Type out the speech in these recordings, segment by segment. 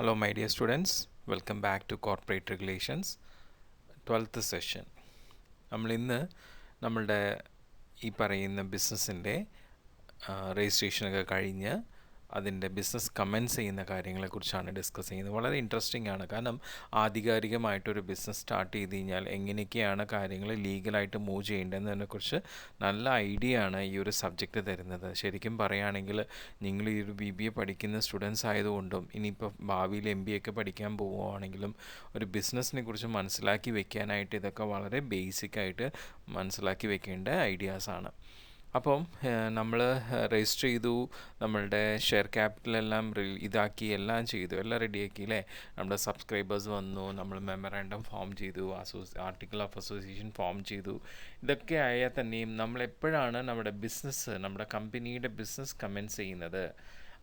Hello my dear students, welcome back to Corporate Regulations 12th session. നമ്മൾ ഇന്ന് നമ്മളുടെ ഈ പറയുന്ന ബിസിനസ്സിൻ്റെ രജിസ്ട്രേഷനൊക്കെ കഴിഞ്ഞ് അതിൻ്റെ ബിസിനസ് കമൻസ് ചെയ്യുന്ന കാര്യങ്ങളെക്കുറിച്ചാണ് ഡിസ്കസ് ചെയ്യുന്നത്. വളരെ ഇൻട്രസ്റ്റിംഗ് ആണ്. കാരണം ആധികാരികമായിട്ടൊരു ബിസിനസ് സ്റ്റാർട്ട് ചെയ്ത് കഴിഞ്ഞാൽ എങ്ങനെയൊക്കെയാണ് കാര്യങ്ങൾ ലീഗലായിട്ട് മൂവ് ചെയ്യേണ്ടതെന്നതിനെക്കുറിച്ച് നല്ല ഐഡിയ ആണ് ഈ ഒരു സബ്ജക്റ്റ് തരുന്നത്. ശരിക്കും പറയുകയാണെങ്കിൽ നിങ്ങൾ ഈ ഒരു BBA പഠിക്കുന്ന സ്റ്റുഡൻസ് ആയതുകൊണ്ടും ഇനിയിപ്പോൾ ഭാവിയിൽ MBA ഒക്കെ പഠിക്കാൻ പോവുകയാണെങ്കിലും ഒരു ബിസിനസ്സിനെ കുറിച്ച് മനസ്സിലാക്കി വെക്കാനായിട്ട് ഇതൊക്കെ വളരെ ബേസിക്കായിട്ട് മനസ്സിലാക്കി വെക്കേണ്ട ഐഡിയാസാണ്. അപ്പം നമ്മൾ രജിസ്റ്റർ ചെയ്തു, നമ്മളുടെ ഷെയർ ക്യാപിറ്റലെല്ലാം ഇതാക്കി എല്ലാം ചെയ്തു, എല്ലാം റെഡിയാക്കി അല്ലേ. നമ്മുടെ സബ്സ്ക്രൈബേഴ്സ് വന്നു, നമ്മൾ മെമ്മറാൻഡം ഫോം ചെയ്തു, ആർട്ടിക്കിൾ ഓഫ് അസോസിയേഷൻ ഫോം ചെയ്തു. ഇതൊക്കെ ആയാൽ തന്നെയും നമ്മളെപ്പോഴാണ് നമ്മുടെ കമ്പനിയുടെ ബിസിനസ് കമൻസ് ചെയ്യുന്നത്?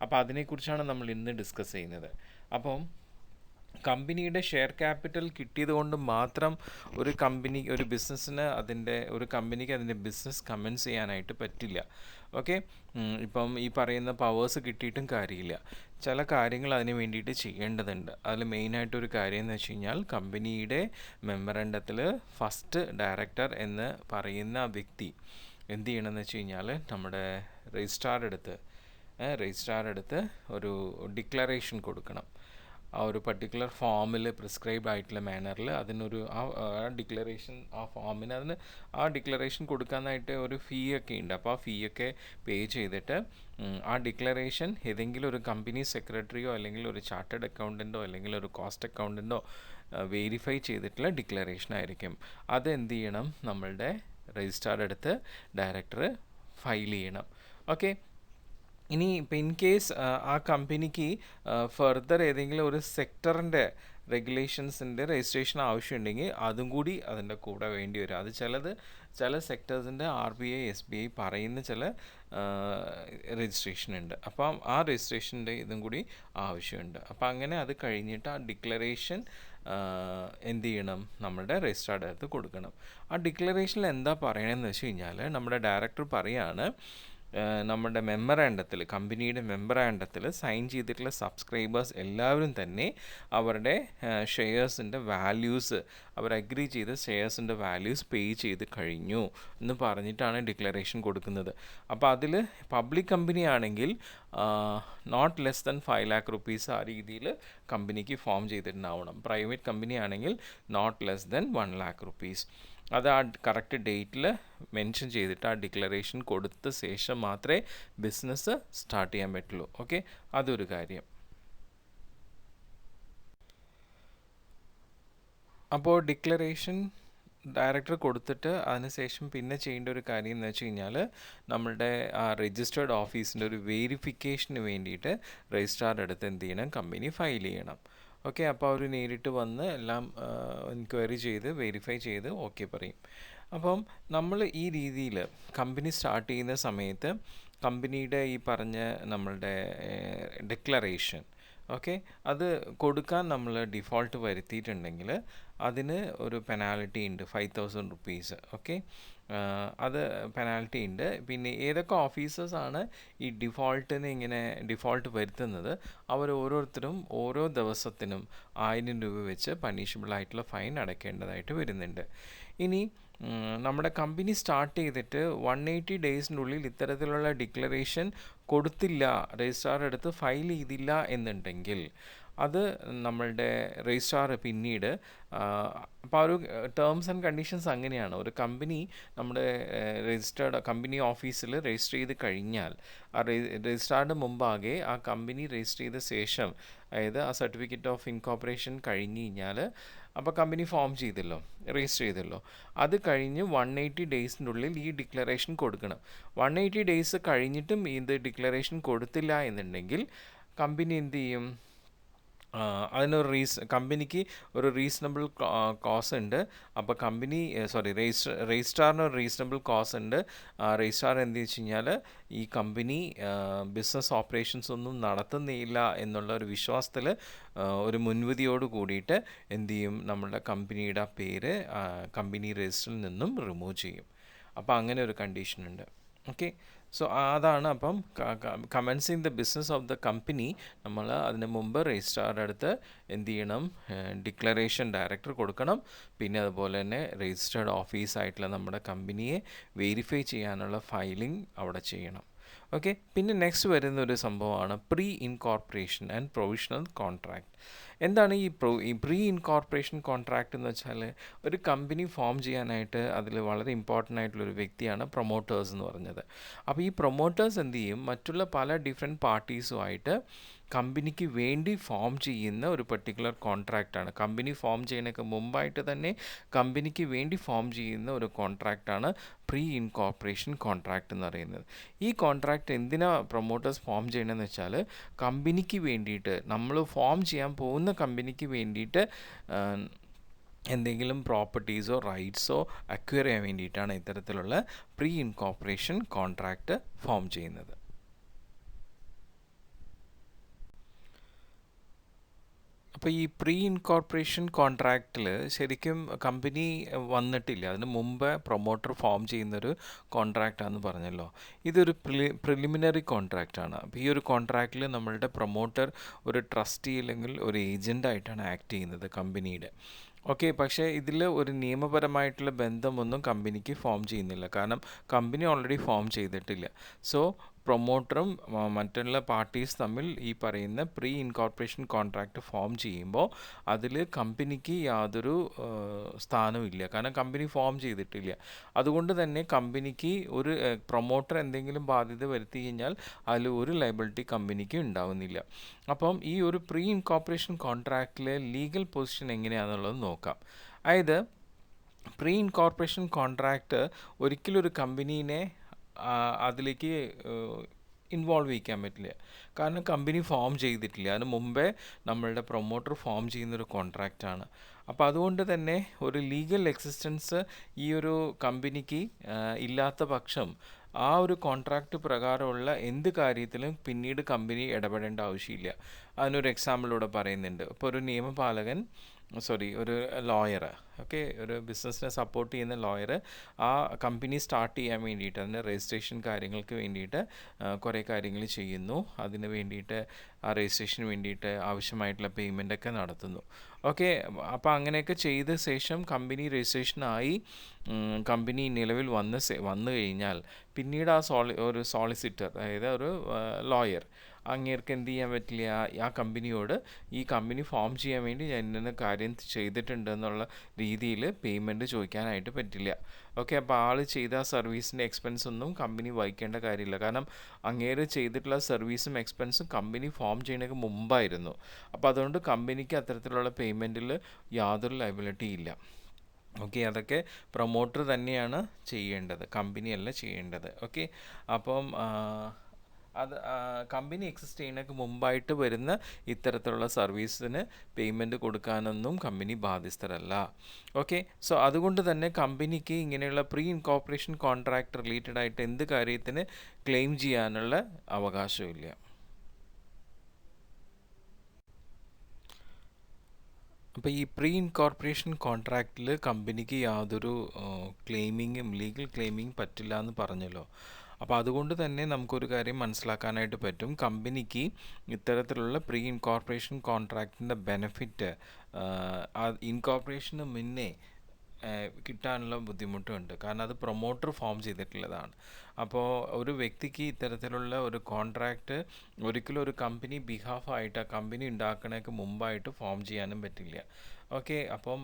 അപ്പോൾ അതിനെക്കുറിച്ചാണ് നമ്മൾ ഇന്ന് ഡിസ്കസ് ചെയ്യുന്നത്. അപ്പം കമ്പനിയുടെ ഷെയർ ക്യാപിറ്റൽ കിട്ടിയത് കൊണ്ട് മാത്രം ഒരു ബിസിനസ്സിന് ഒരു കമ്പനിക്ക് അതിൻ്റെ ബിസിനസ് കമൻസ് ചെയ്യാനായിട്ട് പറ്റില്ല. ഓക്കെ, ഇപ്പം ഈ പറയുന്ന പവേഴ്സ് കിട്ടിയിട്ടും കാര്യമില്ല. ചില കാര്യങ്ങൾ അതിന് വേണ്ടിയിട്ട് ചെയ്യേണ്ടതുണ്ട്. അതിൽ മെയിനായിട്ടൊരു കാര്യം എന്ന് വെച്ച് കഴിഞ്ഞാൽ കമ്പനിയുടെ മെമ്മറണ്ടത്തിൽ ഫസ്റ്റ് ഡയറക്ടർ എന്ന് പറയുന്ന വ്യക്തി എന്ത് ചെയ്യണമെന്ന് വെച്ച് കഴിഞ്ഞാൽ നമ്മുടെ രജിസ്ട്രാർ എടുത്ത് ഒരു ഡിക്ലറേഷൻ കൊടുക്കണം. ആ ഒരു പർട്ടിക്കുലർ ഫോമിൽ പ്രിസ്ക്രൈബ്ഡ് ആയിട്ടുള്ള മാനറിൽ അതിനൊരു ആ ഡിക്ലറേഷൻ കൊടുക്കാനായിട്ട് ഒരു ഫീ ഒക്കെ ഉണ്ട്. അപ്പോൾ ആ ഫീ ഒക്കെ പേ ചെയ്തിട്ട് ആ ഡിക്ലറേഷൻ ഏതെങ്കിലും ഒരു കമ്പനി സെക്രട്ടറിയോ അല്ലെങ്കിൽ ഒരു ചാർട്ടേഡ് അക്കൗണ്ടൻറ്റോ അല്ലെങ്കിൽ ഒരു കോസ്റ്റ് അക്കൗണ്ടൻറ്റോ വെരിഫൈ ചെയ്തിട്ടുള്ള ഡിക്ലറേഷൻ ആയിരിക്കും. അത് എന്ത് ചെയ്യണം? നമ്മളുടെ രജിസ്ട്രാർ അടുത്ത് ഡയറക്ടർ ഫയൽ ചെയ്യണം. ഓക്കെ, ഇനി ഇപ്പം ഇൻ കേസ് ആ കമ്പനിക്ക് ഫർദർ ഏതെങ്കിലും ഒരു സെക്ടറിൻ്റെ റെഗുലേഷൻസിൻ്റെ രജിസ്ട്രേഷൻ ആവശ്യമുണ്ടെങ്കിൽ അതും കൂടി അതിൻ്റെ കൂടെ വേണ്ടി വരും. അത് ചില സെക്ടേഴ്സിൻ്റെ RBI SBI പറയുന്ന ചില രജിസ്ട്രേഷൻ ഉണ്ട്. അപ്പം ആ രജിസ്ട്രേഷൻ്റെ ഇതും കൂടി ആവശ്യമുണ്ട്. അപ്പം അങ്ങനെ അത് കഴിഞ്ഞിട്ട് ആ ഡിക്ലറേഷൻ എന്ത് ചെയ്യണം? നമ്മുടെ രജിസ്ട്രാർഡ് അടുത്ത് കൊടുക്കണം. ആ ഡിക്ലറേഷനിൽ എന്താ പറയണമെന്ന് വെച്ച് കഴിഞ്ഞാൽ നമ്മുടെ ഡയറക്ടർ പറയാണ്, നമ്മുടെ കമ്പനിയുടെ മെമ്മറാൻഡത്തിൽ സൈൻ ചെയ്തിട്ടുള്ള സബ്സ്ക്രൈബേഴ്സ് എല്ലാവരും തന്നെ അവരുടെ ഷെയർസിൻ്റെ വാല്യൂസ്, അവർ അഗ്രി ചെയ്ത ഷെയർസിൻ്റെ വാല്യൂസ് പേ ചെയ്ത് കഴിഞ്ഞു എന്ന് പറഞ്ഞിട്ടാണ് ഡിക്ലറേഷൻ കൊടുക്കുന്നത്. അപ്പോൾ അതിൽ പബ്ലിക് കമ്പനി ആണെങ്കിൽ not less than 5 lakh rupees ആ രീതിയിൽ കമ്പനിക്ക് ഫോം ചെയ്തിട്ടുണ്ടാവണം. പ്രൈവറ്റ് കമ്പനി ആണെങ്കിൽ not less than 1 lakh rupees. അത് ആ കറക്റ്റ് ഡേറ്റിൽ മെൻഷൻ ചെയ്തിട്ട് ആ ഡിക്ലറേഷൻ കൊടുത്ത ശേഷം മാത്രമേ ബിസിനസ് സ്റ്റാർട്ട് ചെയ്യാൻ പറ്റുള്ളൂ. ഓക്കെ, അതൊരു കാര്യം. അപ്പോൾ ഡിക്ലറേഷൻ ഡയറക്ടർ കൊടുത്തിട്ട് അതിനുശേഷം പിന്നെ ചെയ്യേണ്ട ഒരു കാര്യം എന്ന് വെച്ച് കഴിഞ്ഞാൽ നമ്മളുടെ ആ രജിസ്റ്റേർഡ് ഓഫീസിൻ്റെ ഒരു വെരിഫിക്കേഷന് വേണ്ടിയിട്ട് രജിസ്ട്രാറുടെ അടുത്ത് എന്ത് ചെയ്യണം? കമ്പനി ഫയൽ ചെയ്യണം. ഓക്കെ, അപ്പോൾ അവർ നേരിട്ട് വന്ന് എല്ലാം എൻക്വയറി ചെയ്ത് വെരിഫൈ ചെയ്ത് ഓക്കെ പറയും. അപ്പം നമ്മൾ ഈ രീതിയിൽ കമ്പനി സ്റ്റാർട്ട് ചെയ്യുന്ന സമയത്ത് കമ്പനിയുടെ ഈ പറഞ്ഞ നമ്മളുടെ ഡിക്ലറേഷൻ അത് കൊടുക്കാൻ നമ്മൾ ഡിഫോൾട്ട് വരുത്തിയിട്ടുണ്ടെങ്കിൽ അതിന് ഒരു പെനാൽറ്റി ഉണ്ട്, 5,000 rupees. ഓക്കെ, അത് പെനാൽറ്റി ഉണ്ട്. പിന്നെ ഏതൊക്കെ ഓഫീസേഴ്സാണ് ഈ ഡിഫോൾട്ട് വരുത്തുന്നത് അവർ ഓരോരുത്തരും ഓരോ ദിവസത്തിനും 1000 രൂപ വെച്ച് പണിഷബിൾ ആയിട്ടുള്ള ഫൈൻ അടയ്ക്കേണ്ടതായിട്ട് വരുന്നുണ്ട്. ഇനി നമ്മുടെ കമ്പനി സ്റ്റാർട്ട് ചെയ്തിട്ട് 180 ഡേയ്സിനുള്ളിൽ ഇത്തരത്തിലുള്ള ഡിക്ലറേഷൻ കൊടുത്തില്ല, രജിസ്ട്രാർ എടുത്ത് ഫയൽ ചെയ്തില്ല എന്നുണ്ടെങ്കിൽ അത് നമ്മളുടെ രജിസ്ട്രാർ പിന്നീട് അപ്പോൾ ഒരു ടേംസ് ആൻഡ് കണ്ടീഷൻസ് അങ്ങനെയാണ്. ഒരു കമ്പനി നമ്മുടെ കമ്പനി ഓഫീസിൽ രജിസ്റ്റർ ചെയ്ത് കഴിഞ്ഞാൽ ആ രജിസ്ട്രാറുടെ മുമ്പാകെ ആ കമ്പനി രജിസ്റ്റർ ചെയ്ത ശേഷം, അതായത് ആ സർട്ടിഫിക്കറ്റ് ഓഫ് ഇൻകോർപ്പറേഷൻ കഴിഞ്ഞ് കഴിഞ്ഞാൽ അപ്പോൾ കമ്പനി രജിസ്റ്റർ ചെയ്തല്ലോ, അത് കഴിഞ്ഞ് 180 ഡേയ്സിൻ്റെ ഉള്ളിൽ ഈ ഡിക്ലറേഷൻ കൊടുക്കണം. 180 ഡേയ്സ് കഴിഞ്ഞിട്ടും ഇത് ഡിക്ലറേഷൻ കൊടുത്തില്ല എന്നുണ്ടെങ്കിൽ കമ്പനി എന്ത് ചെയ്യും? കമ്പനിക്ക് ഒരു റീസണബിൾ കോസ് ഉണ്ട്. അപ്പോൾ രജിസ്ട്രാറിന് ഒരു റീസണബിൾ കോസ് ഉണ്ട്. രജിസ്ട്രാർ എന്ത് വെച്ച് കഴിഞ്ഞാൽ ഈ കമ്പനി ബിസിനസ് ഓപ്പറേഷൻസ് ഒന്നും നടത്തുന്നില്ല എന്നുള്ള ഒരു വിശ്വാസത്തിൽ ഒരു മുൻവിധിയോട് കൂടിയിട്ട് എന്ത് ചെയ്യും? നമ്മളുടെ കമ്പനിയുടെ പേര് കമ്പനി രജിസ്റ്ററിൽ നിന്നും റിമൂവ് ചെയ്യും. അപ്പോൾ അങ്ങനെ ഒരു കണ്ടീഷൻ ഉണ്ട്. ഓക്കെ, സോ അതാണ് അപ്പം commencing the business of the company നമ്മൾ അതിന് മുമ്പ് രജിസ്ട്രാറുടെ അടുത്ത് എന്ത് ചെയ്യണം, ഡിക്ലറേഷൻ ഡയറക്ടർ കൊടുക്കണം. പിന്നെ അതുപോലെ തന്നെ രജിസ്റ്റേർഡ് ഓഫീസായിട്ടുള്ള നമ്മുടെ കമ്പനിയെ വെരിഫൈ ചെയ്യാനുള്ള ഫയലിംഗ് അവിടെ ചെയ്യണം. ഓക്കെ, പിന്നെ നെക്സ്റ്റ് വരുന്ന ഒരു സംഭവമാണ് pre incorporation and provisional contract. എന്താണ് ഈ പ്രീ ഇൻകോർപ്പറേഷൻ കോൺട്രാക്ട് എന്ന് വെച്ചാൽ, ഒരു കമ്പനി ഫോം ചെയ്യാനായിട്ട് അതിൽ വളരെ ഇമ്പോർട്ടൻ്റ് ആയിട്ടുള്ളൊരു വ്യക്തിയാണ് പ്രൊമോട്ടേഴ്സ് എന്ന് പറഞ്ഞത്. അപ്പോൾ ഈ പ്രൊമോട്ടേഴ്സ് എന്ത് ചെയ്യും, മറ്റുള്ള പല ഡിഫറെൻറ്റ് പാർട്ടീസുമായിട്ട് കമ്പനിക്ക് വേണ്ടി ഫോം ചെയ്യുന്ന ഒരു പെർട്ടിക്കുലർ കോൺട്രാക്റ്റാണ്. കമ്പനി ഫോം ചെയ്യുന്നതിനൊക്കെ മുമ്പായിട്ട് തന്നെ കമ്പനിക്ക് വേണ്ടി ഫോം ചെയ്യുന്ന ഒരു കോൺട്രാക്റ്റാണ് പ്രീ ഇൻകോർപ്പറേഷൻ കോൺട്രാക്റ്റ് എന്ന് പറയുന്നത്. ഈ കോൺട്രാക്റ്റ് എന്തിനാ പ്രൊമോട്ടേഴ്സ് ഫോം ചെയ്യണമെന്ന് വെച്ചാൽ, കമ്പനിക്ക് വേണ്ടിയിട്ട്, നമ്മൾ ഫോം ചെയ്യാൻ പോകുന്ന കമ്പനിക്ക് വേണ്ടിയിട്ട് എന്തെങ്കിലും പ്രോപ്പർട്ടീസോ റൈറ്റ്സോ അക്വയർ ചെയ്യാൻ വേണ്ടിയിട്ടാണ് ഇത്തരത്തിലുള്ള പ്രീ ഇൻകോർപ്പറേഷൻ കോൺട്രാക്റ്റ് ഫോം ചെയ്യുന്നത്. അപ്പോൾ ഈ പ്രീ ഇൻകോർപ്പറേഷൻ കോൺട്രാക്റ്റിൽ ശരിക്കും കമ്പനി വന്നിട്ടില്ല, അതിന് മുമ്പ് പ്രൊമോട്ടർ ഫോം ചെയ്യുന്നൊരു കോൺട്രാക്റ്റാണെന്ന് പറഞ്ഞല്ലോ. ഇതൊരു പ്രിലിമിനറി കോൺട്രാക്റ്റാണ്. അപ്പോൾ ഈ ഒരു കോൺട്രാക്റ്റിൽ നമ്മളുടെ പ്രൊമോട്ടർ ഒരു ട്രസ്റ്റി അല്ലെങ്കിൽ ഒരു ഏജൻ്റായിട്ടാണ് ആക്ട് ചെയ്യുന്നത് കമ്പനിയുടെ. ഓക്കെ, പക്ഷേ ഇതിൽ ഒരു നിയമപരമായിട്ടുള്ള ബന്ധമൊന്നും കമ്പനിക്ക് ഫോം ചെയ്യുന്നില്ല, കാരണം കമ്പനി ഓൾറെഡി ഫോം ചെയ്തിട്ടില്ല. സോ പ്രൊമോട്ടറും മറ്റുള്ള പാർട്ടീസ് തമ്മിൽ ഈ പറയുന്ന പ്രീ ഇൻകോർപ്പറേഷൻ കോൺട്രാക്റ്റ് ഫോം ചെയ്യുമ്പോൾ അതിൽ കമ്പനിക്ക് യാതൊരു സ്ഥാനമില്ല, കാരണം കമ്പനി ഫോം ചെയ്തിട്ടില്ല. അതുകൊണ്ട് തന്നെ കമ്പനിക്ക് ഒരു പ്രൊമോട്ടർ എന്തെങ്കിലും ബാധ്യത വരുത്തി കഴിഞ്ഞാൽ അതിൽ ഒരു ലയബിലിറ്റി കമ്പനിക്ക് ഉണ്ടാവുന്നില്ല. അപ്പം ഈ ഒരു പ്രീ ഇൻകോർപ്പറേഷൻ കോൺട്രാക്റ്റിലെ ലീഗൽ പൊസിഷൻ എങ്ങനെയാണെന്നുള്ളത് നോക്കാം. അതായത് പ്രീ ഇൻകോർപ്പറേഷൻ കോൺട്രാക്റ്റ് ഒരിക്കലും ഒരു കമ്പനീനെ അതിലേക്ക് ഇൻവോൾവ് ചെയ്യിക്കാൻ പറ്റില്ല, കാരണം കമ്പനി ഫോം ചെയ്തിട്ടില്ല. അതിന് മുമ്പേ നമ്മളുടെ പ്രൊമോട്ടർ ഫോം ചെയ്യുന്നൊരു കോൺട്രാക്റ്റാണ്. അപ്പോൾ അതുകൊണ്ട് തന്നെ ഒരു ലീഗൽ എക്സിസ്റ്റൻസ് ഈ ഒരു കമ്പനിക്ക് ഇല്ലാത്ത പക്ഷം ആ ഒരു കോൺട്രാക്റ്റ് പ്രകാരമുള്ള എന്ത് കാര്യത്തിലും പിന്നീട് കമ്പനി ഇടപെടേണ്ട ആവശ്യമില്ല. അതിനൊരു എക്സാമ്പിൾ ഇവിടെ പറയുന്നുണ്ട്. ഇപ്പോൾ ഒരു നിയമപാലകൻ ഒരു ലോയർ, ഓക്കെ, ഒരു ബിസിനസ്സിനെ സപ്പോർട്ട് ചെയ്യുന്ന ലോയർ ആ കമ്പനി സ്റ്റാർട്ട് ചെയ്യാൻ വേണ്ടിയിട്ട്, അതിൻ്റെ രജിസ്ട്രേഷൻ കാര്യങ്ങൾക്ക് വേണ്ടിയിട്ട് കുറേ കാര്യങ്ങൾ ചെയ്യുന്നു. അതിന് വേണ്ടിയിട്ട് ആ രജിസ്ട്രേഷന് വേണ്ടിയിട്ട് ആവശ്യമായിട്ടുള്ള പേയ്മെൻറ്റൊക്കെ നടത്തുന്നു. ഓക്കെ, അപ്പോൾ അങ്ങനെയൊക്കെ ചെയ്ത ശേഷം കമ്പനി രജിസ്ട്രേഷനായി കമ്പനി നിലവിൽ വന്നു കഴിഞ്ഞാൽ പിന്നീട് ഒരു സോളിസിറ്റർ, അതായത് ഒരു ലോയർ, അങ്ങേർക്ക് എന്ത് ചെയ്യാൻ പറ്റില്ല, ആ കമ്പനിയോട് ഈ കമ്പനി ഫോം ചെയ്യാൻ വേണ്ടി ഞാൻ ഇന്ന കാര്യം ചെയ്തിട്ടുണ്ട് എന്നുള്ള രീതിയിൽ പേയ്മെൻറ്റ് ചോദിക്കാനായിട്ട് പറ്റില്ല. ഓക്കെ, അപ്പോൾ ആൾ ചെയ്ത സർവീസിൻ്റെ എക്സ്പെൻസ് ഒന്നും കമ്പനി വഹിക്കേണ്ട കാര്യമില്ല, കാരണം അങ്ങേര് ചെയ്തിട്ടുള്ള സർവീസും എക്സ്പെൻസും കമ്പനി ഫോം ചെയ്യുന്നതിന് മുമ്പായിരുന്നു. അപ്പോൾ അതുകൊണ്ട് കമ്പനിക്ക് അത്തരത്തിലുള്ള പേയ്മെൻറ്റിൽ യാതൊരു ലയബിലിറ്റി ഇല്ല. ഓക്കെ, അതൊക്കെ പ്രൊമോട്ടർ തന്നെയാണ് ചെയ്യേണ്ടത്, കമ്പനിയല്ല ചെയ്യേണ്ടത്. ഓക്കെ, അപ്പം അത് കമ്പനി എക്സിസ്റ്റ് ചെയ്യുന്നതിന് മുമ്പായിട്ട് വരുന്ന ഇത്തരത്തിലുള്ള സർവീസിന് പേയ്മെൻറ്റ് കൊടുക്കാനൊന്നും കമ്പനി ബാധ്യസ്ഥരല്ല. ഓക്കെ, സോ അതുകൊണ്ട് തന്നെ കമ്പനിക്ക് ഇങ്ങനെയുള്ള പ്രീ ഇൻകോർപ്പറേഷൻ കോൺട്രാക്ട് റിലേറ്റഡ് ആയിട്ട് എന്ത് കാര്യത്തിന് ക്ലെയിം ചെയ്യാനുള്ള അവകാശമില്ല. അപ്പോൾ ഈ പ്രീ ഇൻകോർപ്പറേഷൻ കോൺട്രാക്റ്റിൽ കമ്പനിക്ക് യാതൊരു ലീഗൽ ക്ലെയിമിങ് പറ്റില്ല എന്ന് പറഞ്ഞല്ലോ. അപ്പോൾ അതുകൊണ്ട് തന്നെ നമുക്കൊരു കാര്യം മനസ്സിലാക്കാനായിട്ട് പറ്റും, കമ്പനിക്ക് ഇത്തരത്തിലുള്ള പ്രീ ഇൻകോർപ്പറേഷൻ കോൺട്രാക്റ്റിൻ്റെ ബെനിഫിറ്റ് ഇൻകോർപ്പറേഷന് മുന്നേ കിട്ടാനുള്ള ബുദ്ധിമുട്ടുണ്ട്, കാരണം അത് പ്രൊമോട്ടർ ഫോം ചെയ്തിട്ടുള്ളതാണ്. അപ്പോൾ ഒരു വ്യക്തിക്ക് ഇത്തരത്തിലുള്ള ഒരു കോൺട്രാക്റ്റ് ഒരിക്കലും ഒരു കമ്പനി ബിഹാഫായിട്ട്, ആ കമ്പനി ഉണ്ടാക്കണേക്ക് മുമ്പായിട്ട് ഫോം ചെയ്യാനും പറ്റില്ല. ഓക്കെ, അപ്പം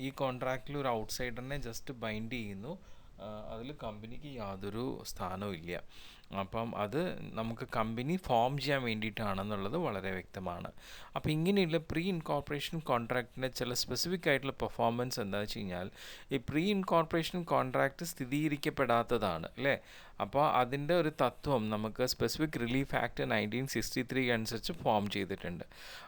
ഈ കോൺട്രാക്റ്റിൽ ഒരു ഔട്ട്സൈഡറിനെ ജസ്റ്റ് ബൈൻഡ് ചെയ്യുന്നു, അതിൽ കമ്പനിക്ക് യാതൊരു സ്ഥാനവും ഇല്ല. അപ്പം അത് നമുക്ക് കമ്പനി ഫോം ചെയ്യാൻ വേണ്ടിയിട്ടാണെന്നുള്ളത് വളരെ വ്യക്തമാണ്. അപ്പോൾ ഇങ്ങനെയുള്ള പ്രീ ഇൻകോർപ്പറേഷൻ കോൺട്രാക്റ്റിൻ്റെ ചില സ്പെസിഫിക് ആയിട്ടുള്ള പെർഫോമൻസ് എന്താണെന്ന് വെച്ച് കഴിഞ്ഞാൽ, ഈ പ്രീ ഇൻകോർപ്പറേഷൻ കോൺട്രാക്റ്റ് സ്ഥിരീകരിക്കപ്പെടാത്തതാണ് അല്ലേ. അപ്പോൾ അതിൻ്റെ ഒരു തത്വം നമുക്ക് സ്പെസിഫിക് റിലീഫ് ആക്ട് 1963 അനുസരിച്ച് ഫോം ചെയ്തിട്ടുണ്ട്.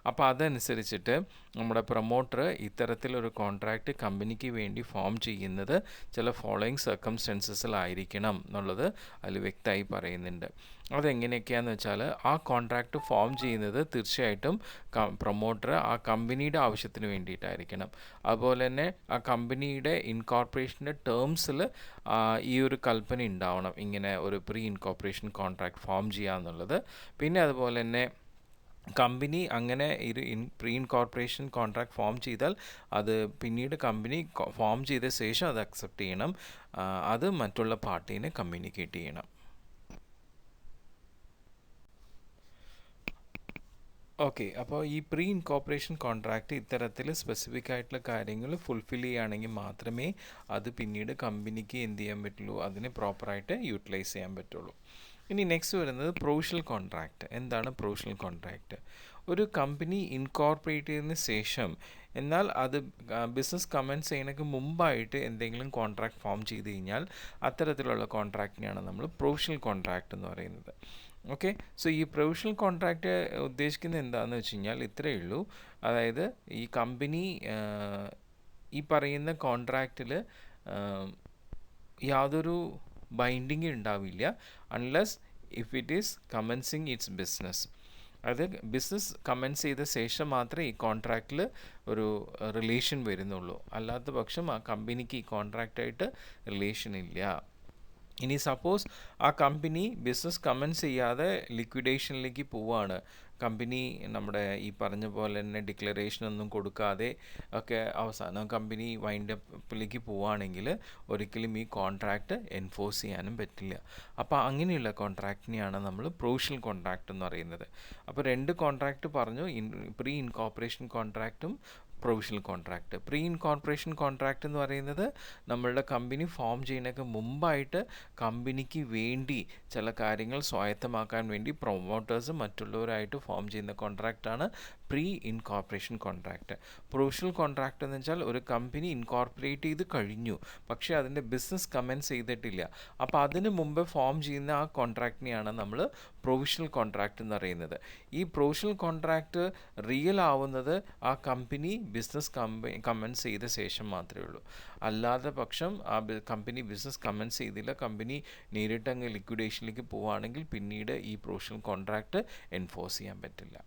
അപ്പോൾ അതനുസരിച്ചിട്ട് നമ്മുടെ പ്രൊമോട്ടർ ഇത്തരത്തിലൊരു കോൺട്രാക്റ്റ് കമ്പനിക്ക് വേണ്ടി ഫോം ചെയ്യുന്നത് ചില ഫോളോയിങ് സർക്കംസ്റ്റൻസസിലായിരിക്കണം എന്നുള്ളത് അതിൽ വ്യക്തമായി പറയുന്നത്. പറയുന്നുണ്ട്. അതെങ്ങനെയൊക്കെയാണെന്ന് വെച്ചാൽ ആ കോൺട്രാക്റ്റ് ഫോം ചെയ്യുന്നത് തീർച്ചയായിട്ടും പ്രൊമോട്ടർ ആ കമ്പനിയുടെ ആവശ്യത്തിന് വേണ്ടിയിട്ടായിരിക്കണം. അതുപോലെ തന്നെ ആ കമ്പനിയുടെ ഇൻകോർപ്പറേഷൻ്റെ ടേംസിൽ ഈ ഒരു കൽപ്പന ഉണ്ടാവണം, ഇങ്ങനെ ഒരു പ്രീ ഇൻകോർപ്പറേഷൻ കോൺട്രാക്ട് ഫോം ചെയ്യുക എന്നുള്ളത്. പിന്നെ അതുപോലെ തന്നെ കമ്പനി അങ്ങനെ ഒരു പ്രീ ഇൻകോർപ്പറേഷൻ കോൺട്രാക്ട് ഫോം ചെയ്താൽ അത് പിന്നീട് കമ്പനി ഫോം ചെയ്ത ശേഷം അത് അക്സെപ്റ്റ് ചെയ്യണം. അത് മറ്റുള്ള പാർട്ടീനെ കമ്മ്യൂണിക്കേറ്റ് ചെയ്യണം. ഓക്കെ, അപ്പോൾ ഈ പ്രീ ഇൻകോർപ്പറേഷൻ കോൺട്രാക്റ്റ് ഇത്തരത്തിൽ സ്പെസിഫിക് ആയിട്ടുള്ള കാര്യങ്ങൾ ഫുൾഫിൽ ചെയ്യുകയാണെങ്കിൽ മാത്രമേ അത് പിന്നീട് കമ്പനിക്ക് എന്ത് ചെയ്യാൻ പറ്റുള്ളൂ, അതിനെ പ്രോപ്പറായിട്ട് യൂട്ടിലൈസ് ചെയ്യാൻ പറ്റുള്ളൂ. ഇനി നെക്സ്റ്റ് വരുന്നത് പ്രൊവിഷണൽ കോൺട്രാക്റ്റ്. എന്താണ് പ്രൊവിഷണൽ കോൺട്രാക്റ്റ്? ഒരു കമ്പനി ഇൻകോർപ്പറേറ്റ് ചെയ്തതിന് ശേഷം എന്നാൽ അത് ബിസിനസ് കമൻസ് ചെയ്യുന്നതിന് മുമ്പായിട്ട് എന്തെങ്കിലും കോൺട്രാക്ട് ഫോം ചെയ്ത് കഴിഞ്ഞാൽ അത്തരത്തിലുള്ള കോൺട്രാക്റ്റിനെയാണ് നമ്മൾ പ്രൊവിഷണൽ കോൺട്രാക്റ്റ് എന്ന് പറയുന്നത്. ഓക്കെ, സോ ഈ പ്രൊവിഷണൽ കോൺട്രാക്റ്റ് ഉദ്ദേശിക്കുന്നത് എന്താണെന്ന് വെച്ച് കഴിഞ്ഞാൽ ഇത്രയേ ഉള്ളൂ. അതായത് ഈ കമ്പനി ഈ പറയുന്ന കോൺട്രാക്റ്റിൽ യാതൊരു ബൈൻഡിങ് ഉണ്ടാവില്ല unless if it is commencing it's business. അത് ബിസിനസ് കമൻസ് ചെയ്ത ശേഷം മാത്രമേ ഈ കോൺട്രാക്റ്റിൽ ഒരു റിലേഷൻ വരുന്നുള്ളൂ. അല്ലാത്ത പക്ഷം ആ കമ്പനിക്ക് ഈ കോൺട്രാക്റ്റായിട്ട് റിലേഷൻ ഇല്ല. ഇനി സപ്പോസ് ആ കമ്പനി ബിസിനസ് കമൻസ് ചെയ്യാതെ ലിക്വിഡേഷനിലേക്ക് പോവുകയാണ്, കമ്പനി നമ്മുടെ ഈ പറഞ്ഞ പോലെ തന്നെ ഡിക്ലറേഷനൊന്നും കൊടുക്കാതെ ഒക്കെ അവസാനം കമ്പനി വൈൻഡപ്പിലേക്ക് പോവുകയാണെങ്കിൽ ഒരിക്കലും ഈ കോൺട്രാക്റ്റ് എൻഫോഴ്സ് ചെയ്യാനും പറ്റില്ല. അപ്പോൾ അങ്ങനെയുള്ള കോൺട്രാക്റ്റിനെയാണ് നമ്മൾ പ്രൊവിഷണൽ കോൺട്രാക്റ്റ് എന്ന് പറയുന്നത്. അപ്പോൾ രണ്ട് കോൺട്രാക്റ്റ് പറഞ്ഞു, പ്രീ ഇൻകോർപ്പറേഷൻ കോൺട്രാക്റ്റും provisional contract. Pre incorporation contract എന്ന് പറയുന്നത് നമ്മളുടെ കമ്പനി ഫോം ചെയ്യുന്നതിന് മുമ്പായിട്ട് കമ്പനിക്ക് വേണ്ടി ചില കാര്യങ്ങൾ സ്വായത്തമാക്കാൻ വേണ്ടി പ്രൊമോട്ടേഴ്സ് മറ്റുള്ളവരായിട്ട് ഫോം ചെയ്യുന്ന കോൺട്രാക്റ്റാണ് pre incorporation contract. Provisional contract എന്ന് വെച്ചാൽ ഒരു കമ്പനി ഇൻകോർപ്പറേറ്റ് ചെയ്ത് കഴിഞ്ഞു, പക്ഷേ അതിൻ്റെ ബിസിനസ് കമൻസ് ചെയ്തിട്ടില്ല. അപ്പോൾ അതിന് മുമ്പ് ഫോം ചെയ്യുന്ന ആ കോൺട്രാക്റ്റിനെയാണ് നമ്മൾ പ്രൊവിഷണൽ കോൺട്രാക്റ്റ് എന്ന് പറയുന്നത്. ഈ പ്രൊവിഷണൽ കോൺട്രാക്റ്റ് റിയൽ ആവുന്നത് ആ കമ്പനി ബിസിനസ് കമൻസ് ചെയ്ത ശേഷം മാത്രമേ ഉള്ളൂ. അല്ലാതെ പക്ഷം ആ കമ്പനി ബിസിനസ് കമൻസ് ചെയ്തില്ല, കമ്പനി നേരിട്ട് അങ്ങ് ലിക്വിഡേഷനിലേക്ക് പോവുകയാണെങ്കിൽ പിന്നീട് ഈ പ്രൊവിഷണൽ കോൺട്രാക്റ്റ് എൻഫോഴ്സ് ചെയ്യാൻ പറ്റില്ല.